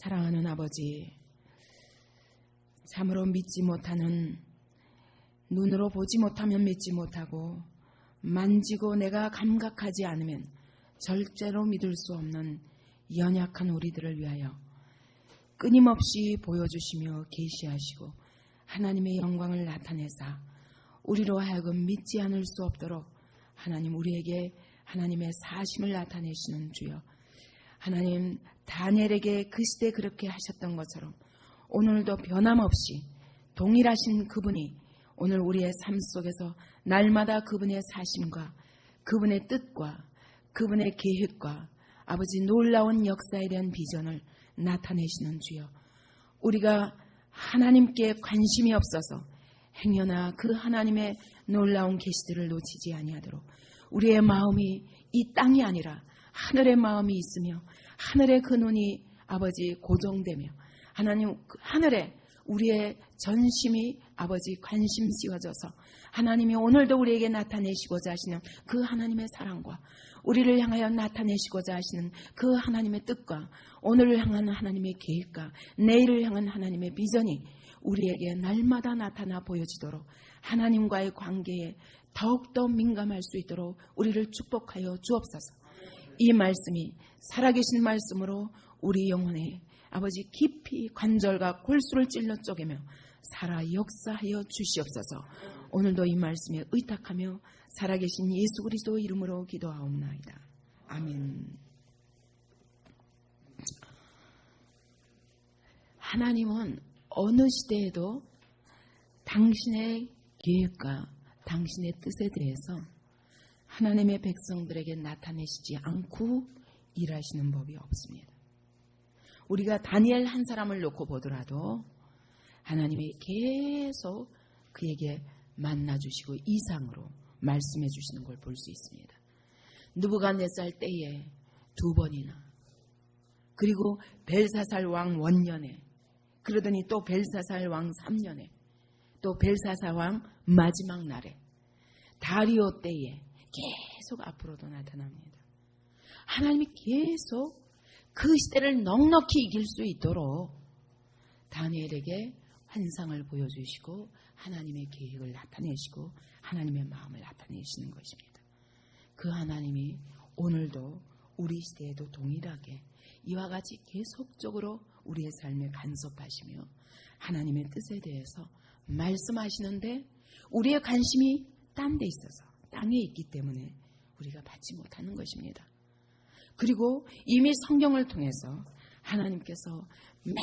사랑하는 아버지, 참으로 믿지 못하는, 눈으로 보지 못하면 믿지 못하고 만지고 내가 감각하지 않으면 절대로 믿을 수 없는 연약한 우리들을 위하여 끊임없이 보여주시며 계시하시고 하나님의 영광을 나타내사 우리로 하여금 믿지 않을 수 없도록 하나님 우리에게 하나님의 사심을 나타내시는 주여, 하나님 다니엘에게 그 시대 그렇게 하셨던 것처럼 오늘도 변함없이 동일하신 그분이 오늘 우리의 삶 속에서 날마다 그분의 사심과 그분의 뜻과 그분의 계획과 아버지 놀라운 역사에 대한 비전을 나타내시는 주여, 우리가 하나님께 관심이 없어서 행여나 그 하나님의 놀라운 계시들을 놓치지 아니하도록 우리의 마음이 이 땅이 아니라 하늘의 마음이 있으며 하늘의 그 눈이 아버지 고정되며 하나님 하늘에 우리의 전심이 아버지 관심 씌워져서 하나님이 오늘도 우리에게 나타내시고자 하시는 그 하나님의 사랑과 우리를 향하여 나타내시고자 하시는 그 하나님의 뜻과 오늘을 향한 하나님의 계획과 내일을 향한 하나님의 비전이 우리에게 날마다 나타나 보여지도록 하나님과의 관계에 더욱더 민감할 수 있도록 우리를 축복하여 주옵소서. 이 말씀이 살아계신 말씀으로 우리 영혼에 아버지 깊이 관절과 골수를 찔러 쪼개며 살아 역사하여 주시옵소서. 오늘도 이 말씀에 의탁하며 살아계신 예수 그리스도 이름으로 기도하옵나이다. 아멘. 하나님은 어느 시대에도 당신의 계획과 당신의 뜻에 대해서 하나님의 백성들에게 나타내시지 않고 일하시는 법이 없습니다. 우리가 다니엘 한 사람을 놓고 보더라도 하나님이 계속 그에게 만나주시고 이상으로 말씀해 주시는 걸 볼 수 있습니다. 느부갓네살 때에 2번이나, 그리고 벨사살 왕 원년에, 그러더니 또 벨사살 왕 3년에, 또 벨사살 왕 마지막 날에, 다리오 때에 계속 앞으로도 나타납니다. 하나님이 계속 그 시대를 넉넉히 이길 수 있도록 다니엘에게 환상을 보여주시고 하나님의 계획을 나타내시고 하나님의 마음을 나타내시는 것입니다. 그 하나님이 오늘도 우리 시대에도 동일하게 이와 같이 계속적으로 우리의 삶에 간섭하시며 하나님의 뜻에 대해서 말씀하시는데 우리의 관심이 딴 데 있어서 땅에 있기 때문에 우리가 받지 못하는 것입니다. 그리고 이미 성경을 통해서 하나님께서 매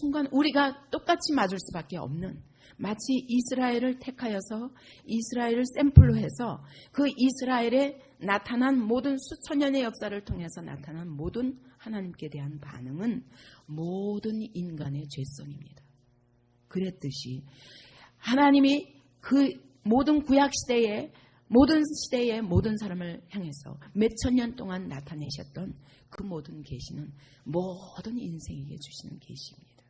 순간 우리가 똑같이 맞을 수밖에 없는, 마치 이스라엘을 택하여서 이스라엘을 샘플로 해서 그 이스라엘에 나타난 모든 수천 년의 역사를 통해서 나타난 모든 하나님께 대한 반응은 모든 인간의 죄성입니다. 그랬듯이 하나님이 그 모든 구약시대에 모든 시대의 모든 사람을 향해서 몇천 년 동안 나타내셨던 그 모든 계시는 모든 인생에게 주시는 계시입니다.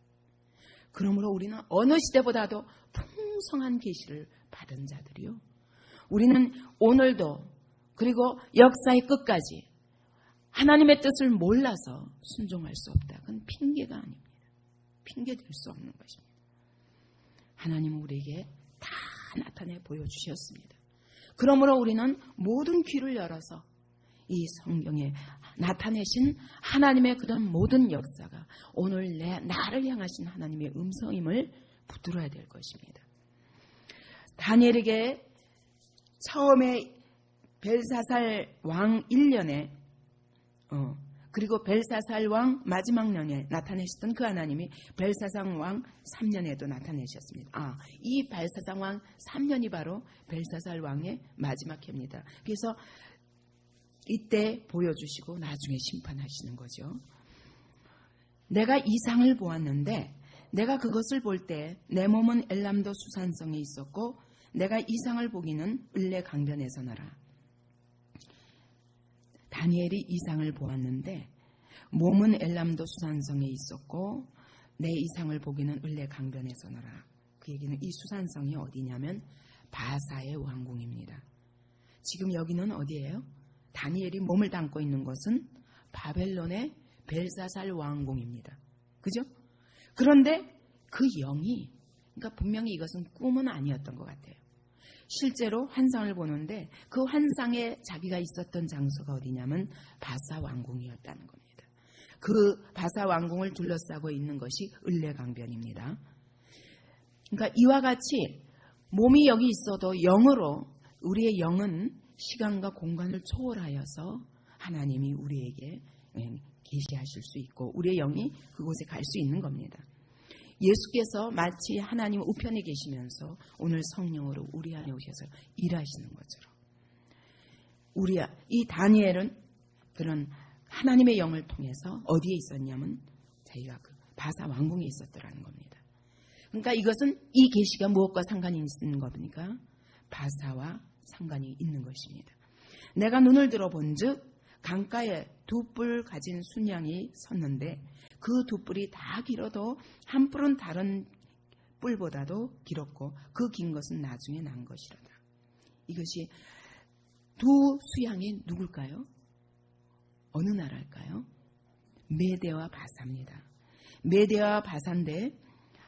그러므로 우리는 어느 시대보다도 풍성한 계시를 받은 자들이요, 우리는 오늘도 그리고 역사의 끝까지 하나님의 뜻을 몰라서 순종할 수 없다. 그건 핑계가 아닙니다. 핑계 될 수 없는 것입니다. 하나님은 우리에게 다 나타내 보여주셨습니다. 그러므로 우리는 모든 귀를 열어서 이 성경에 나타내신 하나님의 그런 모든 역사가 오늘 나를 향하신 하나님의 음성임을 붙들어야 될 것입니다. 다니엘에게 처음에 벨사살 왕 1년에 그리고 벨사살 왕 마지막 년에 나타내셨던 그 하나님이 벨사살 왕 3년에도 나타내셨습니다. 이 벨사살 왕 3년이 바로 벨사살 왕의 마지막 해입니다. 그래서 이때 보여주시고 나중에 심판하시는 거죠. 내가 이상을 보았는데 내가 그것을 볼 때 내 몸은 엘람도 수산성에 있었고 내가 이상을 보기는 을레 강변에서 나라. 다니엘이 이상을 보았는데 몸은 엘람도 수산성에 있었고 내 이상을 보기는 을레 강변에서 나라. 그 얘기는 이 수산성이 어디냐면 바사의 왕궁입니다. 지금 여기는 어디예요? 다니엘이 몸을 담고 있는 것은 바벨론의 벨사살 왕궁입니다. 그죠? 그런데 그 영이, 그러니까 분명히 이것은 꿈은 아니었던 것 같아요. 실제로 환상을 보는데 그 환상에 자기가 있었던 장소가 어디냐면 바사 왕궁이었다는 겁니다. 그 바사 왕궁을 둘러싸고 있는 것이 을레강변입니다. 그러니까 이와 같이 몸이 여기 있어도 영으로, 우리의 영은 시간과 공간을 초월하여서 하나님이 우리에게 계시하실 수 있고 우리의 영이 그곳에 갈 수 있는 겁니다. 예수께서 마치 하나님 우편에 계시면서 오늘 성령으로 우리 안에 오셔서 일하시는 것처럼 이 다니엘은 그런 하나님의 영을 통해서 어디에 있었냐면 자기가 그 바사 왕궁에 있었더라는 겁니다. 그러니까 이것은 이 계시가 무엇과 상관이 있는 겁니까? 바사와 상관이 있는 것입니다. 내가 눈을 들어본 즉 강가에 두 뿔 가진 순양이 섰는데 그 두 뿔이 다 길어도 한 뿔은 다른 뿔보다도 길었고 그 긴 것은 나중에 난 것이로다. 이것이 두 수양이 누굴까요? 어느 나라일까요? 메대와 바사입니다. 메대와 바사인데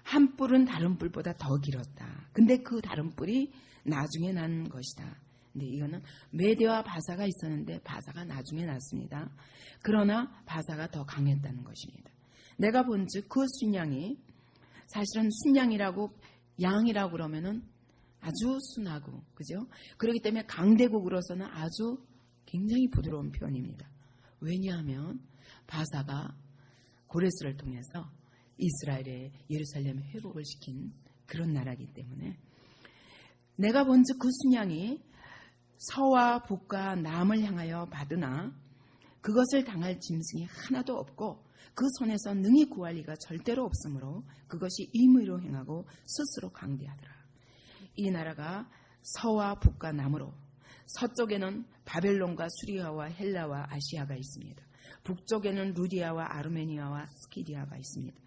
한 뿔은 다른 뿔보다 더 길었다. 근데 그 다른 뿔이 나중에 난 것이다. 근데 이거는 메대와 바사가 있었는데 바사가 나중에 났습니다. 그러나 바사가 더 강했다는 것입니다. 내가 본즉 그 순양이 사실은 순양이라고 양이라고 그러면은 아주 순하고 그죠? 그렇기 때문에 강대국으로서는 아주 굉장히 부드러운 표현입니다. 왜냐하면 바사가 고레스를 통해서 이스라엘의 예루살렘 회복을 시킨 그런 나라이기 때문에 내가 본즉 그 순양이 서와 북과 남을 향하여 받으나 그것을 당할 짐승이 하나도 없고 그 손에서 능히 구할 리가 절대로 없으므로 그것이 임의로 행하고 스스로 강대하더라. 이 나라가 서와 북과 남으로 서쪽에는 바벨론과 수리아와 헬라와 아시아가 있습니다. 북쪽에는 루디아와 아르메니아와 스키디아가 있습니다.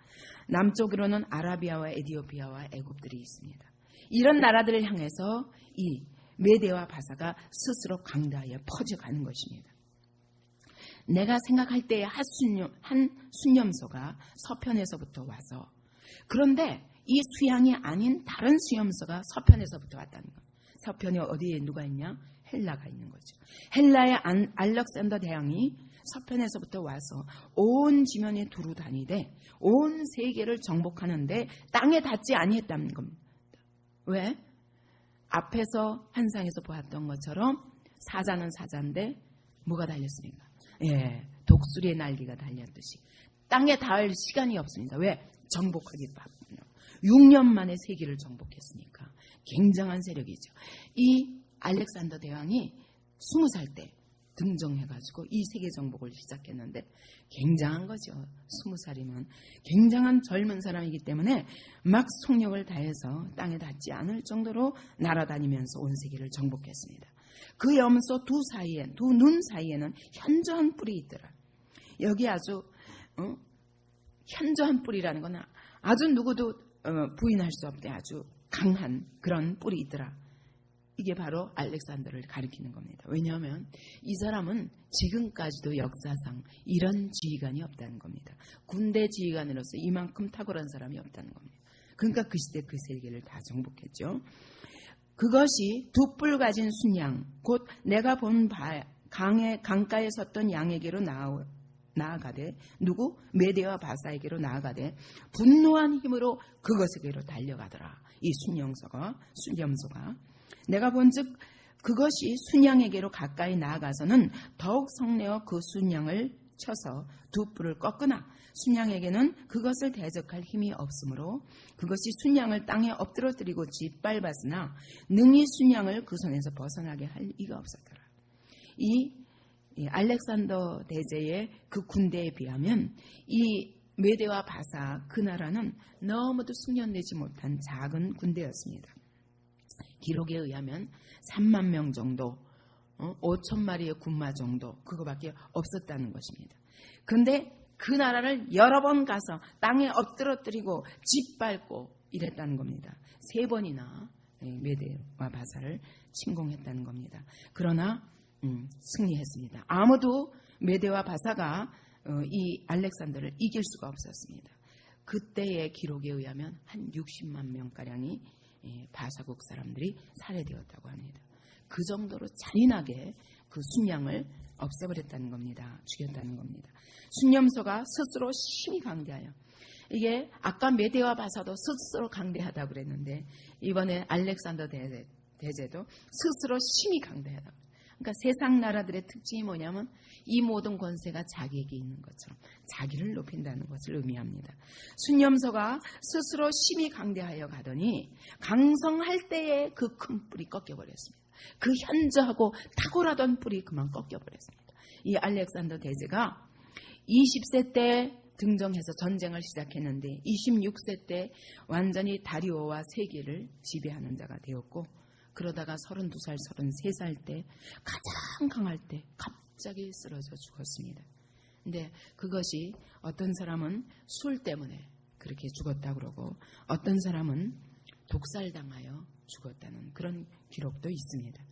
남쪽으로는 아라비아와 에디오피아와 애굽들이 있습니다. 이런 나라들을 향해서 이 메대와 바사가 스스로 강다하여 퍼져가는 것입니다. 내가 생각할 때의 한 순념소가 서편에서부터 와서 그런데 이 수양이 아닌 다른 수염소가 서편에서부터 왔다는 것. 서편에 어디에 누가 있냐? 헬라가 있는 거죠. 헬라의 알렉산더 대왕이 서편에서부터 와서 온 지면에 두루 다니되 온 세계를 정복하는데 땅에 닿지 아니했다는 겁니다. 왜? 앞에서 환상에서 보았던 것처럼 사자는 사자인데 뭐가 달렸습니까? 예, 독수리의 날개가 달렸듯이 땅에 닿을 시간이 없습니다. 왜? 정복하기 바쁘요. 6년 만에 세계를 정복했으니까 굉장한 세력이죠. 이 알렉산더 대왕이 20살 때 등정해가지고 이 세계 정복을 시작했는데 굉장한 거죠. 20살이면 굉장한 젊은 사람이기 때문에 막 속력을 다해서 땅에 닿지 않을 정도로 날아다니면서 온 세계를 정복했습니다. 그 염소 두 눈 사이에는 현저한 뿔이 있더라. 여기 아주 현저한 뿔이라는 건 아주 누구도 부인할 수 없게 아주 강한 그런 뿔이 있더라. 이게 바로 알렉산더를 가리키는 겁니다. 왜냐하면 이 사람은 지금까지도 역사상 이런 지휘관이 없다는 겁니다. 군대 지휘관으로서 이만큼 탁월한 사람이 없다는 겁니다. 그러니까 그 시대 그 세계를 다 정복했죠. 그것이 두 뿔 가진 순양 곧 내가 본 강가에 섰던 양에게로 나아가되 누구? 메대와 바사에게로 나아가되 분노한 힘으로 그것에게로 달려가더라. 이 순염소가 내가 본즉 그것이 순양에게로 가까이 나아가서는 더욱 성내어 그 순양을 쳐서 두 뿔을 꺾으나 순양에게는 그것을 대적할 힘이 없으므로 그것이 순양을 땅에 엎드러뜨리고 짓밟았으나 능히 순양을 그 손에서 벗어나게 할 리가 없었더라. 이 알렉산더 대제의 그 군대에 비하면 이 메대와 바사 그 나라는 너무도 숙련되지 못한 작은 군대였습니다. 기록에 의하면 3만 명 정도, 5천 마리의 군마 정도 그거밖에 없었다는 것입니다. 그런데 그 나라를 여러 번 가서 땅에 엎드러뜨리고 짓밟고 이랬다는 겁니다. 3번이나 메대와 바사를 침공했다는 겁니다. 그러나 승리했습니다. 아무도 메대와 바사가 이 알렉산더를 이길 수가 없었습니다. 그때의 기록에 의하면 한 60만 명가량이 바사국 사람들이 살해되었다고 합니다. 그 정도로 잔인하게 그 순양을 없애버렸다는 겁니다. 죽였다는 겁니다. 순념소가 스스로 심히 강대하여, 이게 아까 메대와 바사도 스스로 강대하다고 그랬는데 이번에 알렉산더 대제도 스스로 심히 강대하다. 그러니까 세상 나라들의 특징이 뭐냐면 이 모든 권세가 자기에게 있는 것처럼 자기를 높인다는 것을 의미합니다. 순념소가 스스로 심히 강대하여 가더니 강성할 때에 그 큰 뿔이 꺾여버렸습니다. 그 현저하고 탁월하던 뿔이 그만 꺾여버렸습니다. 이 알렉산더 대제가 20세 때 등정해서 전쟁을 시작했는데 26세 때 완전히 다리오와 세계를 지배하는 자가 되었고, 그러다가 32살, 33살 때 가장 강할 때 갑자기 쓰러져 죽었습니다. 근데 그것이 어떤 사람은 술 때문에 그렇게 죽었다고 그러고 어떤 사람은 독살당하여 죽었다는 그런 기록도 있습니다.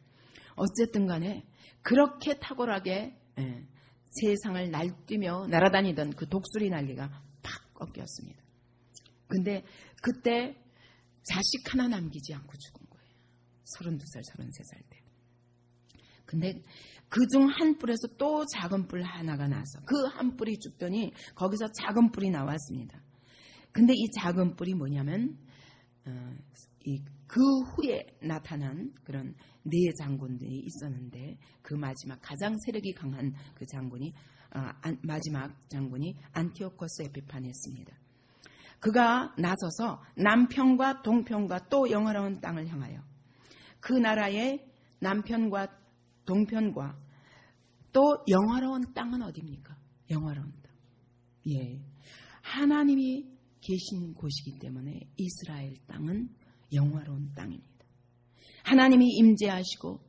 어쨌든 간에 그렇게 탁월하게 세상을 날뛰며 날아다니던 그 독수리 날개가 팍 꺾였습니다. 근데 그때 자식 하나 남기지 않고 죽은 거예요. 32살, 33살 때. 근데 그중 한 뿔에서 또 작은 뿔 하나가 나서 그 한 뿔이 죽더니 거기서 작은 뿔이 나왔습니다. 근데 이 작은 뿔이 뭐냐면 그 후에 나타난 그런 네 장군들이 있었는데 그 마지막 가장 세력이 강한 그 장군이 마지막 장군이 안티오코스 에피파네스입니다. 그가 나서서 남편과 동편과 또 영화로운 땅을 향하여 그 나라의 남편과 동편과 또 영화로운 땅은 어디입니까? 영화로운 땅. 예, 하나님이 계신 곳이기 때문에 이스라엘 땅은 영화로운 땅입니다. 하나님이 임재하시고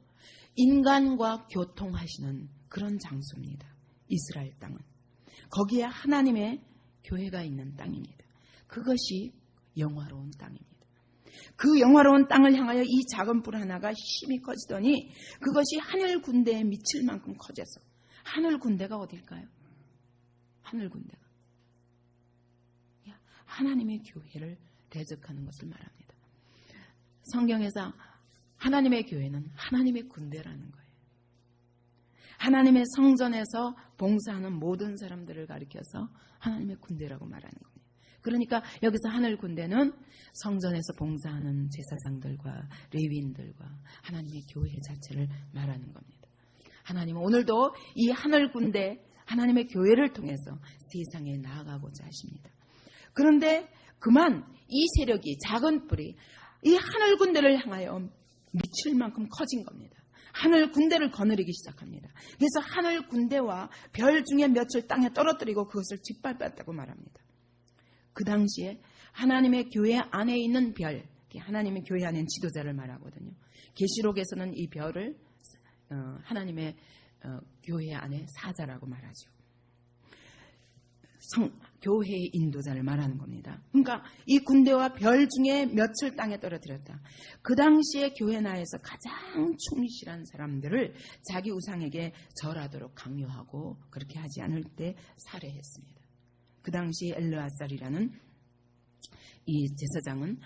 인간과 교통하시는 그런 장소입니다. 이스라엘 땅은. 거기에 하나님의 교회가 있는 땅입니다. 그것이 영화로운 땅입니다. 그 영화로운 땅을 향하여 이 작은 뿔 하나가 힘이 커지더니 그것이 하늘 군대에 미칠 만큼 커져서, 하늘 군대가 어딜까요? 하늘 군대가 하나님의 교회를 대적하는 것을 말합니다. 성경에서 하나님의 교회는 하나님의 군대라는 거예요. 하나님의 성전에서 봉사하는 모든 사람들을 가리켜서 하나님의 군대라고 말하는 겁니다. 그러니까 여기서 하늘 군대는 성전에서 봉사하는 제사장들과 레위인들과 하나님의 교회 자체를 말하는 겁니다. 하나님은 오늘도 이 하늘 군대, 하나님의 교회를 통해서 세상에 나아가고자 하십니다. 그런데 그만 이 세력이, 작은 뿔이 이 하늘 군대를 향하여 미칠 만큼 커진 겁니다. 하늘 군대를 거느리기 시작합니다. 그래서 하늘 군대와 별 중에 몇을 땅에 떨어뜨리고 그것을 짓밟았다고 말합니다. 그 당시에 하나님의 교회 안에 있는 별, 하나님의 교회 안에 있는 지도자를 말하거든요. 계시록에서는 이 별을 하나님의 교회 안에 사자라고 말하죠. 교회의 인도자를 말하는 겁니다. 그러니까 이 군대와 별 중에 몇을 땅에 떨어뜨렸다. 그 당시에 교회 내에서 가장 충실한 사람들을 자기 우상에게 절하도록 강요하고 그렇게 하지 않을 때 살해했습니다. 그 당시 엘르아살이라는 이 제사장은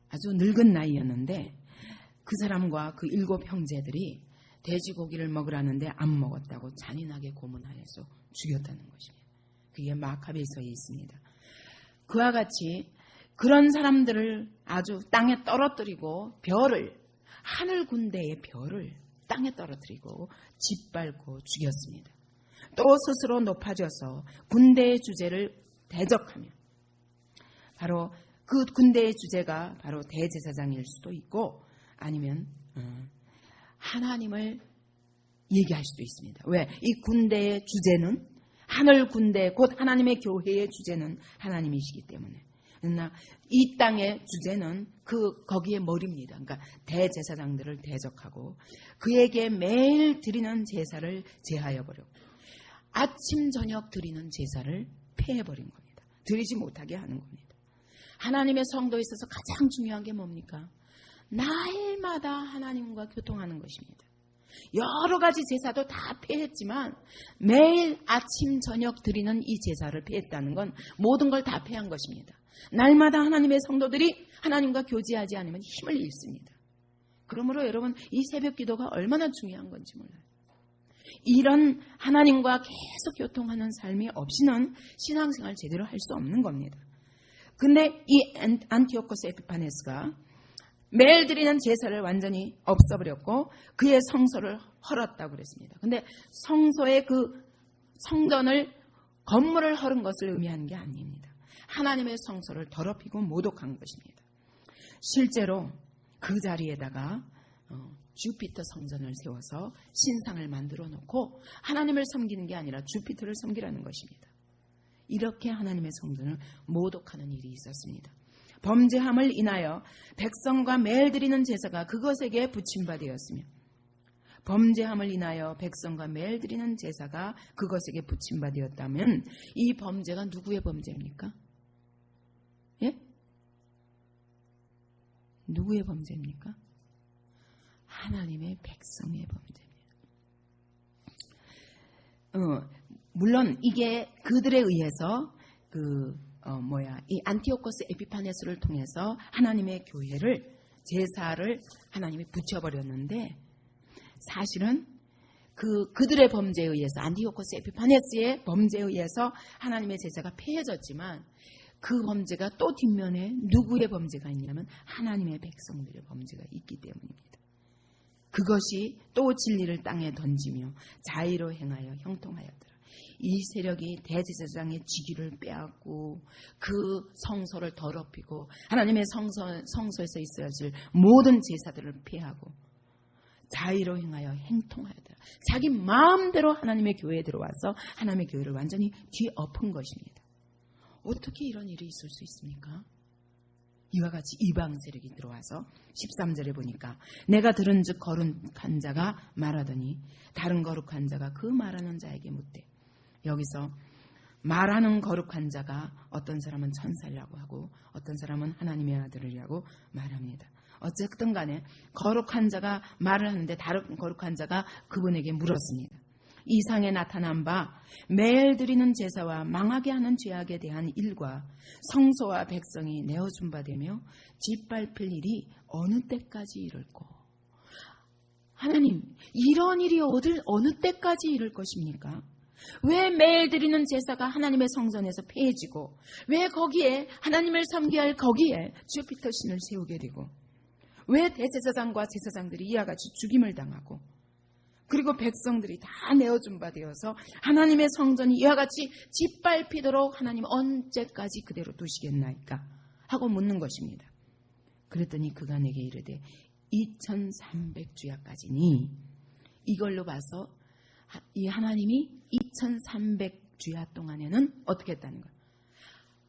아주 늙은 나이였는데 그 사람과 그 7 형제들이 돼지고기를 먹으라는데 안 먹었다고 잔인하게 고문하여서 죽였다는 것입니다. 그게 마카베서에 있습니다. 그와 같이 그런 사람들을 아주 땅에 떨어뜨리고 별을, 하늘 군대의 별을 땅에 떨어뜨리고 짓밟고 죽였습니다. 또 스스로 높아져서 군대의 주제를 대적하며, 바로 그 군대의 주제가 바로 대제사장일 수도 있고 아니면 하나님을 얘기할 수도 있습니다. 왜? 이 군대의 주제는, 하늘 군대 곧 하나님의 교회의 주제는 하나님이시기 때문에. 그러나 이 땅의 주제는 거기에 머리입니다. 그러니까 대제사장들을 대적하고 그에게 매일 드리는 제사를 제하여 버렸고 아침 저녁 드리는 제사를 폐해버린 겁니다. 드리지 못하게 하는 겁니다. 하나님의 성도에 있어서 가장 중요한 게 뭡니까? 날마다 하나님과 교통하는 것입니다. 여러 가지 제사도 다 폐했지만 매일 아침 저녁 드리는 이 제사를 폐했다는 건 모든 걸 다 폐한 것입니다. 날마다 하나님의 성도들이 하나님과 교제하지 않으면 힘을 잃습니다. 그러므로 여러분, 이 새벽 기도가 얼마나 중요한 건지 몰라요. 이런 하나님과 계속 교통하는 삶이 없이는 신앙생활 제대로 할 수 없는 겁니다. 근데 이 안티오코스 에피파네스가 매일 드리는 제사를 완전히 없애버렸고 그의 성소를 헐었다고 그랬습니다. 근데 성소의 그 성전을, 건물을 헐은 것을 의미하는 게 아닙니다. 하나님의 성소를 더럽히고 모독한 것입니다. 실제로 그 자리에다가 주피터 성전을 세워서 신상을 만들어 놓고 하나님을 섬기는 게 아니라 주피터를 섬기라는 것입니다. 이렇게 하나님의 성전을 모독하는 일이 있었습니다. 범죄함을 인하여 백성과 매일 드리는 제사가 그것에게 붙임받았으며, 범죄함을 인하여 백성과 매일 드리는 제사가 그것에게 붙임받았다면 이 범죄가 누구의 범죄입니까? 예? 누구의 범죄입니까? 하나님의 백성의 범죄입니다. 물론 이게 그들에 의해서 이 안티오코스 에피파네스를 통해서 하나님의 교회를, 제사를 하나님이 붙여버렸는데, 사실은 그들의 범죄에 의해서, 안티오코스 에피파네스의 범죄에 의해서 하나님의 제사가 폐해졌지만 그 범죄가 또 뒷면에 누구의 범죄가 있냐면 하나님의 백성들의 범죄가 있기 때문입니다. 그것이 또 진리를 땅에 던지며 자의로 행하여 형통하였더라. 이 세력이 대제사장의 직위를 빼앗고 그 성소를 더럽히고 하나님의 성소에서 있어야 할 모든 제사들을 피하고 자의로 행하여 행통하였더라. 자기 마음대로 하나님의 교회에 들어와서 하나님의 교회를 완전히 뒤엎은 것입니다. 어떻게 이런 일이 있을 수 있습니까? 이와 같이 이방 세력이 들어와서 13절에 보니까 내가 들은 즉 거룩한 자가 말하더니 다른 거룩한 자가 그 말하는 자에게 묻되, 여기서 말하는 거룩한 자가 어떤 사람은 천사라고 하고 어떤 사람은 하나님의 아들이라고 말합니다. 어쨌든 간에 거룩한 자가 말을 하는데 다른 거룩한 자가 그분에게 물었습니다. 이상에 나타난 바 매일 드리는 제사와 망하게 하는 죄악에 대한 일과 성소와 백성이 내어준 바 되며 짓밟힐 일이 어느 때까지 이를꼬. 하나님, 이런 일이 어느 때까지 이를 것입니까? 왜 매일 드리는 제사가 하나님의 성전에서 폐해지고, 왜 거기에 하나님을 섬겨야 할 거기에 주피터 신을 세우게 되고, 왜 대제사장과 제사장들이 이와 같이 죽임을 당하고, 그리고 백성들이 다 내어준 바 되어서 하나님의 성전이 이와 같이 짓밟히도록 하나님 언제까지 그대로 두시겠나이까 하고 묻는 것입니다. 그랬더니 그가 내게 이르되 2300주야까지니, 이걸로 봐서 이 하나님이 2300주야 동안에는 어떻게 했다는 거예요?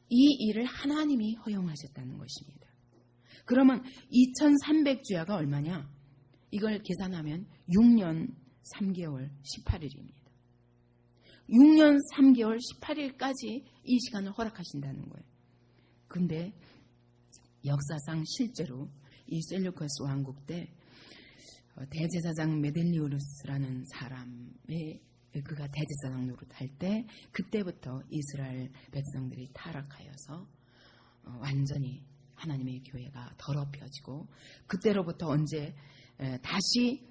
이 일을 하나님이 허용하셨다는 것입니다. 그러면 2300주야가 얼마냐? 이걸 계산하면 6년 3개월 18일입니다. 6년 3개월 18일까지 이 시간을 허락하신다는 거예요. 근데 역사상 실제로 이 셀루커스 왕국 때 대제사장 메델리오루스라는 사람의, 그가 대제사장 노릇할 때 그때부터 이스라엘 백성들이 타락하여서 완전히 하나님의 교회가 더럽혀지고, 그때로부터 언제 다시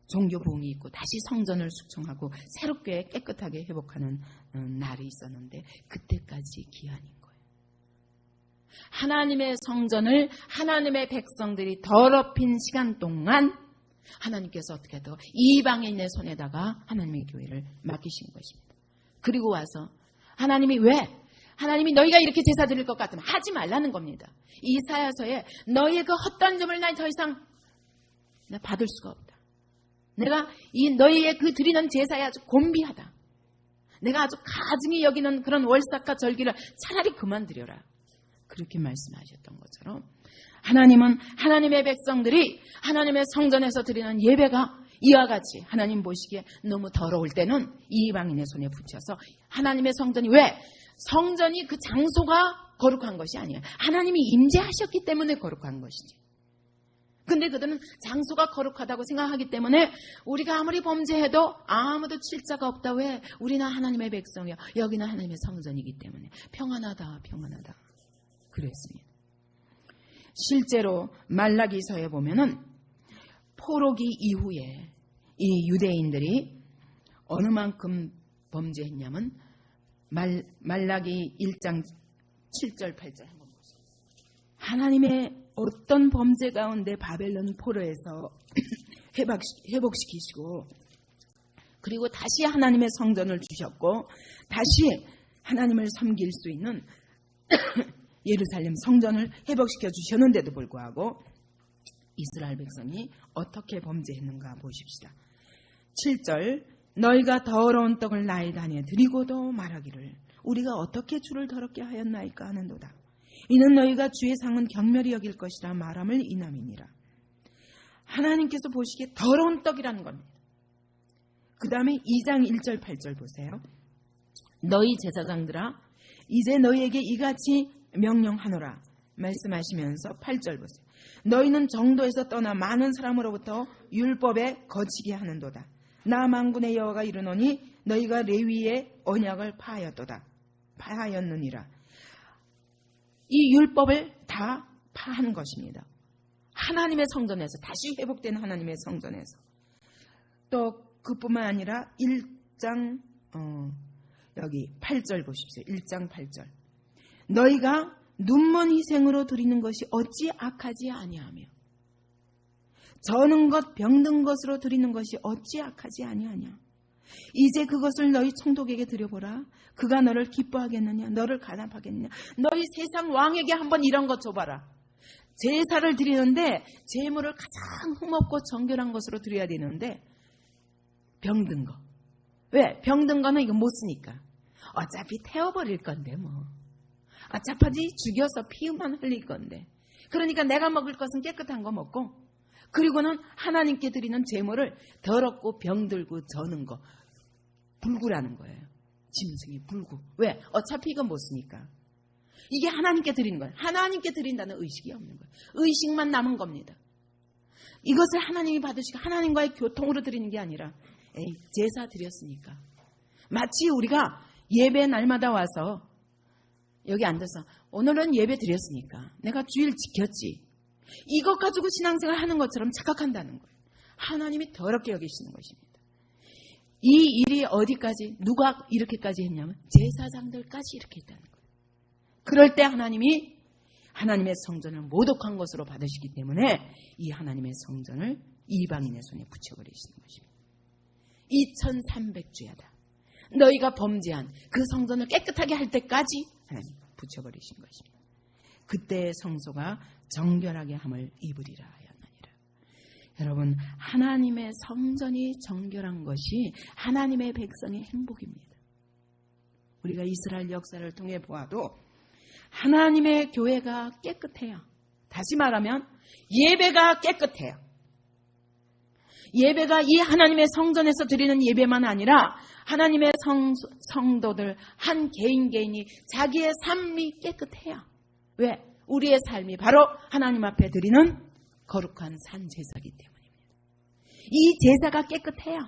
종교 부흥이 있고 다시 성전을 숙청하고 새롭게 깨끗하게 회복하는 날이 있었는데 그때까지 기한인 거예요. 하나님의 성전을 하나님의 백성들이 더럽힌 시간 동안 하나님께서 어떻게 해도 이방인의 손에다가 하나님의 교회를 맡기신 것입니다. 그리고 와서 하나님이 하나님이 너희가 이렇게 제사 드릴 것 같으면 하지 말라는 겁니다. 이사야서에 너희의 그 헛된 점을 난 더 이상 받을 수가 없다. 내가 너희의 그 드리는 제사에 아주 곤비하다. 내가 아주 가증히 여기는 그런 월삭과 절기를 차라리 그만 드려라. 그렇게 말씀하셨던 것처럼 하나님은 하나님의 백성들이 하나님의 성전에서 드리는 예배가 이와 같이 하나님 보시기에 너무 더러울 때는 이방인의 손에 붙여서 하나님의 성전이, 왜? 성전이 그 장소가 거룩한 것이 아니에요. 하나님이 임재하셨기 때문에 거룩한 것이지. 근데 그들은 장소가 거룩하다고 생각하기 때문에 우리가 아무리 범죄해도 아무도 칠자가 없다. 왜? 우리는 하나님의 백성이야. 여기는 하나님의 성전이기 때문에 평안하다, 평안하다. 그랬습니다. 실제로 말라기서에 보면은 포로기 이후에 이 유대인들이 어느 만큼 범죄했냐면 말라기 1장 7절 8절 한번 보세요. 하나님의 어떤 범죄 가운데 바벨론 포로에서 회복시키시고 그리고 다시 하나님의 성전을 주셨고 다시 하나님을 섬길 수 있는 예루살렘 성전을 회복시켜 주셨는데도 불구하고 이스라엘 백성이 어떻게 범죄했는가 보십시다. 7절 너희가 더러운 떡을 나의 단에 드리고도 말하기를 우리가 어떻게 주를 더럽게 하였나이까 하는도다. 이는 너희가 주의 상은 경멸히 여길 것이라 말함을 인함이니라. 하나님께서 보시기에 더러운 떡이라는 겁니다. 그 다음에 2장 1절 8절 보세요. 너희 제사장들아 이제 너희에게 이같이 명령하노라 말씀하시면서 8절 보세요. 너희는 정도에서 떠나 많은 사람으로부터 율법에 거치게 하는도다. 나 만군의 여호와가 이르노니 너희가 레위의 언약을 파하였느니라. 이 율법을 다 파한 것입니다. 하나님의 성전에서 다시 회복된 하나님의 성전에서 또 그뿐만 아니라 1장 여기 8절 보십시오. 1장 8절 너희가 눈먼 희생으로 드리는 것이 어찌 악하지 아니하며 저는 것 병든 것으로 드리는 것이 어찌 악하지 아니하냐. 이제 그것을 너희 총독에게 드려보라. 그가 너를 기뻐하겠느냐 너를 간합하겠느냐. 너희 세상 왕에게 한번 이런 것 줘봐라. 제사를 드리는데 제물을 가장 흠없고 정결한 것으로 드려야 되는데 병든 거. 왜? 병든 거는 이거 못 쓰니까. 어차피 태워버릴 건데 뭐. 어차피 죽여서 피만 흘릴 건데. 그러니까 내가 먹을 것은 깨끗한 거 먹고 그리고는 하나님께 드리는 제물을 더럽고 병들고 저는 거 불구라는 거예요. 짐승이 불구. 왜? 어차피 이건 못 쓰니까. 이게 하나님께 드리는 거예요. 하나님께 드린다는 의식이 없는 거예요. 의식만 남은 겁니다. 이것을 하나님이 받으시고 하나님과의 교통으로 드리는 게 아니라 제사 드렸으니까. 마치 우리가 예배 날마다 와서 여기 앉아서 오늘은 예배 드렸으니까 내가 주일 지켰지. 이것 가지고 신앙생활 하는 것처럼 착각한다는 거예요. 하나님이 더럽게 여기시는 것입니다. 이 일이 어디까지 누가 이렇게까지 했냐면 제사장들까지 이렇게 했다는 거예요. 그럴 때 하나님이 하나님의 성전을 모독한 것으로 받으시기 때문에 이 하나님의 성전을 이방인의 손에 붙여버리시는 것입니다. 2300주야다. 너희가 범죄한 그 성전을 깨끗하게 할 때까지 하나님 붙여버리신 것입니다. 그때의 성소가 정결하게 함을 입으리라 하였느니라. 여러분, 하나님의 성전이 정결한 것이 하나님의 백성의 행복입니다. 우리가 이스라엘 역사를 통해 보아도 하나님의 교회가 깨끗해요. 다시 말하면 예배가 깨끗해요. 예배가 이 하나님의 성전에서 드리는 예배만 아니라 하나님의 성도들 한 개인이 자기의 삶이 깨끗해요. 왜? 우리의 삶이 바로 하나님 앞에 드리는 거룩한 산제사이기 때문입니다. 이 제사가 깨끗해요.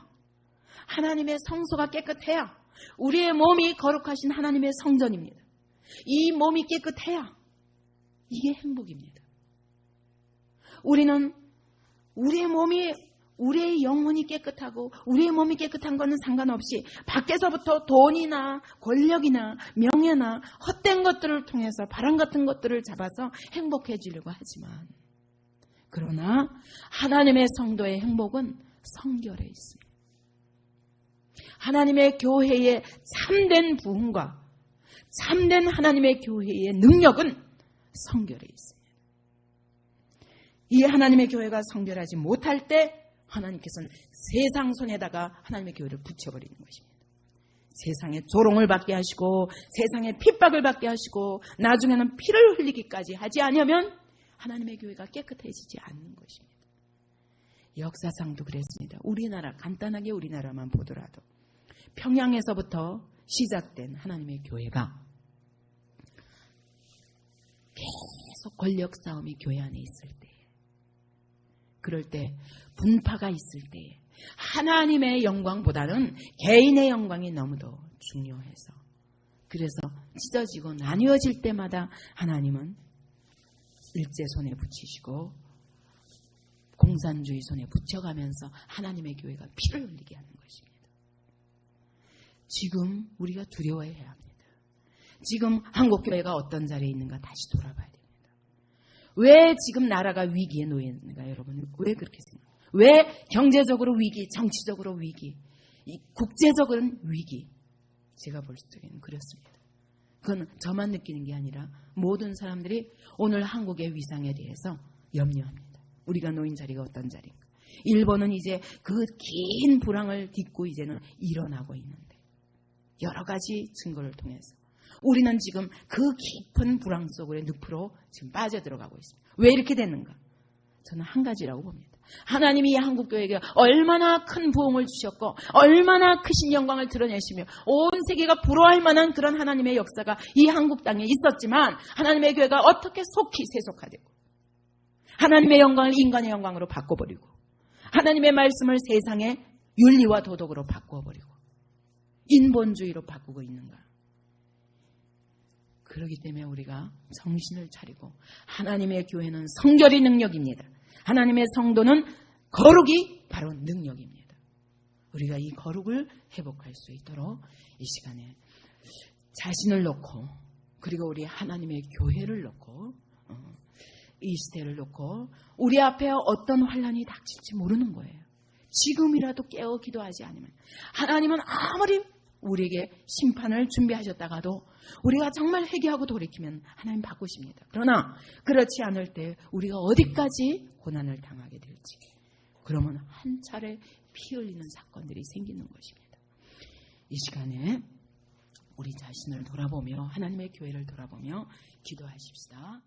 하나님의 성소가 깨끗해요. 우리의 몸이 거룩하신 하나님의 성전입니다. 이 몸이 깨끗해요. 이게 행복입니다. 우리는 우리의 몸이 우리의 영혼이 깨끗하고 우리의 몸이 깨끗한 것은 상관없이 밖에서부터 돈이나 권력이나 명예나 헛된 것들을 통해서 바람 같은 것들을 잡아서 행복해지려고 하지만 그러나 하나님의 성도의 행복은 성결에 있습니다. 하나님의 교회의 참된 부흥과 참된 하나님의 교회의 능력은 성결에 있습니다. 이 하나님의 교회가 성결하지 못할 때 하나님께서는 세상 손에다가 하나님의 교회를 붙여버리는 것입니다. 세상에 조롱을 받게 하시고 세상에 핍박을 받게 하시고 나중에는 피를 흘리기까지 하지 않으면 하나님의 교회가 깨끗해지지 않는 것입니다. 역사상도 그랬습니다. 우리나라, 간단하게 우리나라만 보더라도 평양에서부터 시작된 하나님의 교회가 계속 권력 싸움이 교회 안에 있을 때 그럴 때 분파가 있을 때에 하나님의 영광보다는 개인의 영광이 너무도 중요해서, 그래서 찢어지고 나뉘어질 때마다 하나님은 일제 손에 붙이시고 공산주의 손에 붙여가면서 하나님의 교회가 피를 흘리게 하는 것입니다. 지금 우리가 두려워해야 합니다. 지금 한국교회가 어떤 자리에 있는가 다시 돌아봐야 됩니다. 왜 지금 나라가 위기에 놓여 있는가, 여러분? 왜 그렇게 생각해요? 왜 경제적으로 위기, 정치적으로 위기, 국제적인 위기? 제가 볼 적에는 그렇습니다. 그건 저만 느끼는 게 아니라 모든 사람들이 오늘 한국의 위상에 대해서 염려합니다. 우리가 놓인 자리가 어떤 자리인가? 일본은 이제 그 긴 불황을 딛고 이제는 일어나고 있는데, 여러 가지 증거를 통해서 우리는 지금 그 깊은 불황 속으로 늪으로 지금 빠져들어가고 있습니다. 왜 이렇게 됐는가? 저는 한 가지라고 봅니다. 하나님이 이 한국교회에게 얼마나 큰 부흥을 주셨고 얼마나 크신 영광을 드러내시며 온 세계가 부러워할 만한 그런 하나님의 역사가 이 한국 땅에 있었지만, 하나님의 교회가 어떻게 속히 세속화되고 하나님의 영광을 인간의 영광으로 바꿔버리고 하나님의 말씀을 세상의 윤리와 도덕으로 바꿔버리고 인본주의로 바꾸고 있는가? 그렇기 때문에 우리가 정신을 차리고, 하나님의 교회는 성결이 능력입니다. 하나님의 성도는 거룩이 바로 능력입니다. 우리가 이 거룩을 회복할 수 있도록 이 시간에 자신을 놓고, 그리고 우리 하나님의 교회를 놓고, 이 시대를 놓고, 우리 앞에 어떤 환란이 닥칠지 모르는 거예요. 지금이라도 깨어 기도하지 않으면 하나님은 아무리 우리에게 심판을 준비하셨다가도 우리가 정말 회개하고 돌이키면 하나님 바꾸십니다. 그러나 그렇지 않을 때 우리가 어디까지 고난을 당하게 될지, 그러면 한 차례 피 흘리는 사건들이 생기는 것입니다. 이 시간에 우리 자신을 돌아보며 하나님의 교회를 돌아보며 기도하십시다.